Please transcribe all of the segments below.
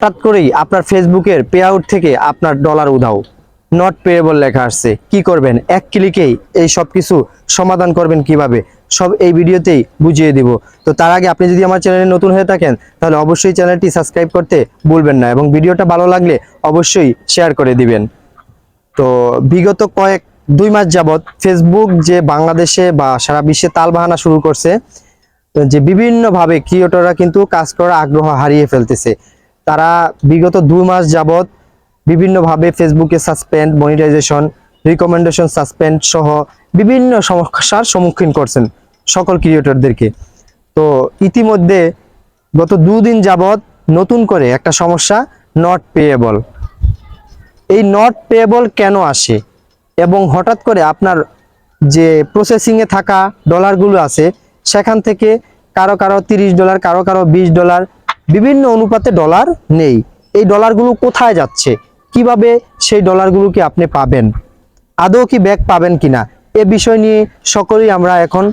হঠাৎ করেই আপনার ফেসবুকের পে আউট থেকে আপনার ডলার উধাও, নট পেয়েবল লেখা আসছে, কি করবেন? এক ক্লিকেই এই সব কিছু সমাধান করবেন কিভাবে, সব এই ভিডিওতেই বুঝিয়ে দিব। তো তার আগে আপনি যদি আমার চ্যানেলে নতুন হয়ে থাকেন তাহলে অবশ্যই চ্যানেলটি সাবস্ক্রাইব করতে ভুলবেন না এবং ভিডিওটা ভালো লাগলে অবশ্যই শেয়ার করে দিবেন। তো বিগত 2 মাস যাবত ফেসবুক যে বাংলাদেশে বা সারা বিশ্বে তালবাহানা শুরু করছে, যে বিভিন্নভাবে ক্রিয়েটররা কিন্তু কাজ করার আগ্রহ হারিয়ে ফেলতেছে। তারা বিগত 2 মাস যাবত বিভিন্নভাবে ফেসবুকে সাসপেন্ড, মনিটাইজেশন, রিকমেন্ডেশন সাসপেন্ড সহ বিভিন্ন সমস্যার সম্মুখীন করছেন সকল ক্রিয়েটরদেরকে। তো ইতিমধ্যে গত 2 দিন যাবত নতুন করে একটা সমস্যা, নট পেয়েবল। এই নট পেয়েবল কেন আসে এবং হঠাৎ করে আপনার যে প্রসেসিংয়ে থাকা ডলারগুলো আছে সেখান থেকে কারো কারো $30, কারো কারো $20, বিভিন্ন অনুপাতে ডলার নেই। এই ডলারগুলো কোথায় যাচ্ছে, কিভাবে সেই ডলারগুলোকে আপনি পাবেন, আদৌ কি ব্যাক পাবেন কিনা, এ বিষয় নিয়ে সকলেই আমরা এখন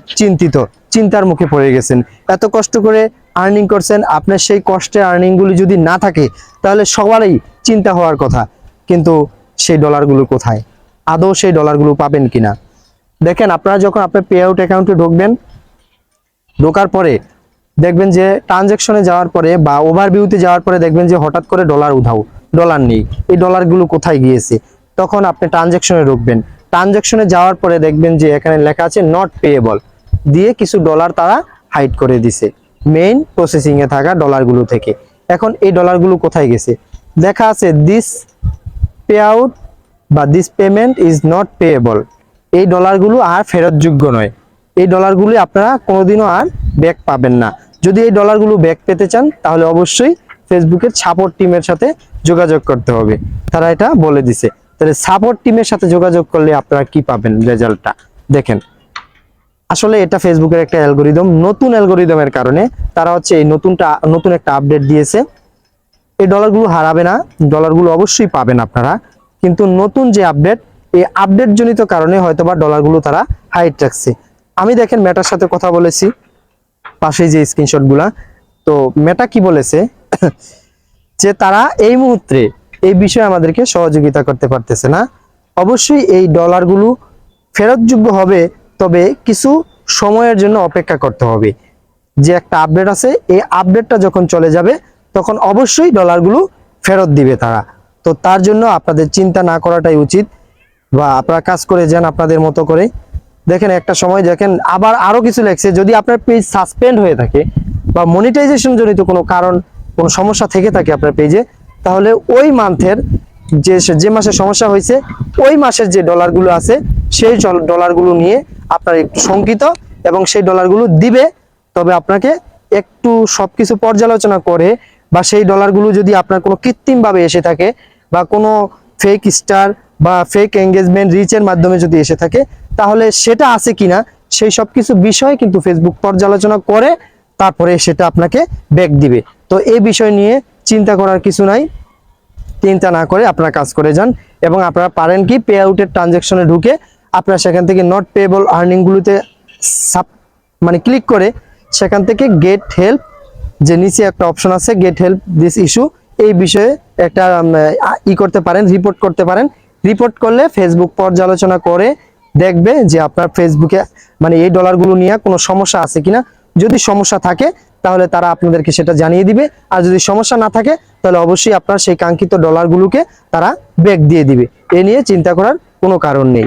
চিন্তার মুখে পড়ে গেছেন। এত কষ্ট করে আর্নিং করছেন, আপনার সেই কষ্টের আর্নিংগুলি যদি না থাকে তাহলে সবারই চিন্তা হওয়ার কথা, কিন্তু সেই ডলারগুলো কোথায়, আদৌ সেই ডলারগুলো পাবেন কিনা। দেখেন, আপনারা যখন আপনার পে আউট অ্যাকাউন্টে ঢোকার পরে দেখবেন যে ট্রানজ্যাকশনে যাওয়ার পরে বা ওভারভিউতে যাওয়ার পরে দেখবেন যে হঠাৎ করে ডলার উধাও, ডলার নেই, এই ডলারগুলো কোথায় গিয়েছে। তখন আপনি ট্রানজ্যাকশনে ঢুকবেন, ট্রানজ্যাকশনে যাওয়ার পরে দেখবেন যে এখানে লেখা আছে নট পেয়েবল, দিয়ে কিছু ডলার তারা হাইড করে দিছে মেইন প্রসেসিং এ থাকা ডলারগুলো থেকে। এখন এই ডলারগুলো কোথায় গেছে, দেখা আছে দিস পে আউট বা this payment is not payable. এই ডলারগুলো আর ফেরতযোগ্য নয়, এই ডলারগুলো আপনারা কোনোদিনও আর ব্যাক পাবেন না। যদি এই ডলারগুলো ব্যাক পেতে চান তাহলে অবশ্যই ফেসবুকের সাপোর্ট টিমের সাথে যোগাযোগ করতে হবে, তারা এটা বলে দিছে। তাহলে সাপোর্ট টিমের সাথে যোগাযোগ করলে আপনারা কি পাবেন রেজাল্টটা দেখেন। আসলে এটা ফেসবুকের একটা অ্যালগোরিদম, নতুন অ্যালগোরিদমের কারণে তারা হচ্ছে এই নতুন একটা আপডেট দিয়েছে। এই ডলারগুলো হারাবে না, ডলারগুলো অবশ্যই পাবেন আপনারা, কিন্তু নতুন যে আপডেট, এই আপডেট জনিত কারণে হয়তোবা ডলারগুলো তারা হাইড রাখছে। আমি দেখেন মেটার সাথে কথা বলেছি, পাশে যে স্ক্রিনশটগুলা, তো মেটা কি বলেছে যে তারা এই মুহূর্তে এই বিষয়ে আমাদেরকে সহযোগিতা করতে পারতেছে না। অবশ্যই এই ডলারগুলো ফেরতযোগ্য হবে, তবে কিছু সময়ের জন্য অপেক্ষা করতে হবে। যে একটা আপডেট আছে, এই আপডেটটা যখন চলে যাবে তখন অবশ্যই ডলারগুলো ফেরত দিবে তারা। তো তার জন্য আপনাদের চিন্তা না করাটাই উচিত, বা আপনারা কাজ করে যান আপনাদের মতো করে। দেখেন একটা সময় দেখেন আবার আরো কিছু লেখছে, যদি আপনার পেজ সাসপেন্ড হয়ে থাকে বা মনিটাইজেশন জনিত কোনো কারণ, কোনো সমস্যা থেকে থাকে আপনার পেজে, তাহলে ওই মান্থের যে মাসে সমস্যা হয়েছে ওই মাসের যে ডলারগুলো আছে সেই ডলারগুলো নিয়ে আপনার একটু শঙ্কিত এবং সেই ডলারগুলো দিবে। তবে আপনাকে একটু সবকিছু পর্যালোচনা করে, বা সেই ডলারগুলো যদি আপনার কোনো কৃত্রিমভাবে এসে থাকে বা কোনো ফেক স্টার বা ফেক এঙ্গেজমেন্ট রিচের মাধ্যমে যদি এসে থাকে, তাহলে সেটা আছে কিনা সেই সব কিছু বিষয় কিন্তু ফেসবুক পর্যালোচনা করে তারপরে সেটা আপনাকে ব্যাক দিবে। তো এই বিষয় নিয়ে চিন্তা করার কিছু নাই, চিন্তা না করে আপনারা কাজ করে যান। এবং আপনারা পারেন কি, পে আউটের ট্রানজ্যাকশনে ঢুকে আপনারা সেখান থেকে নট পেয়েবল আর্নিংগুলোতে ক্লিক করে সেখান থেকে গেট হেল্প, যে নিচে একটা অপশন আছে গেট হেল্প দিস ইস্যু, এই বিষয়ে একটা করতে পারেন, রিপোর্ট করতে পারেন। রিপোর্ট করলে ফেসবুক পর্যালোচনা করে দেখবে যে আপনার ফেসবুকে এই ডলারগুলো নিয়ে কোনো সমস্যা আছে কিনা। যদি সমস্যা থাকে তাহলে তারা আপনাদেরকে সেটা জানিয়ে দিবে, আর যদি সমস্যা না থাকে তাহলে অবশ্যই আপনার সেই কাঙ্ক্ষিত ডলারগুলোকে তারা ব্যাক দিয়ে দিবে। এ নিয়ে চিন্তা করার কোনো কারণ নেই।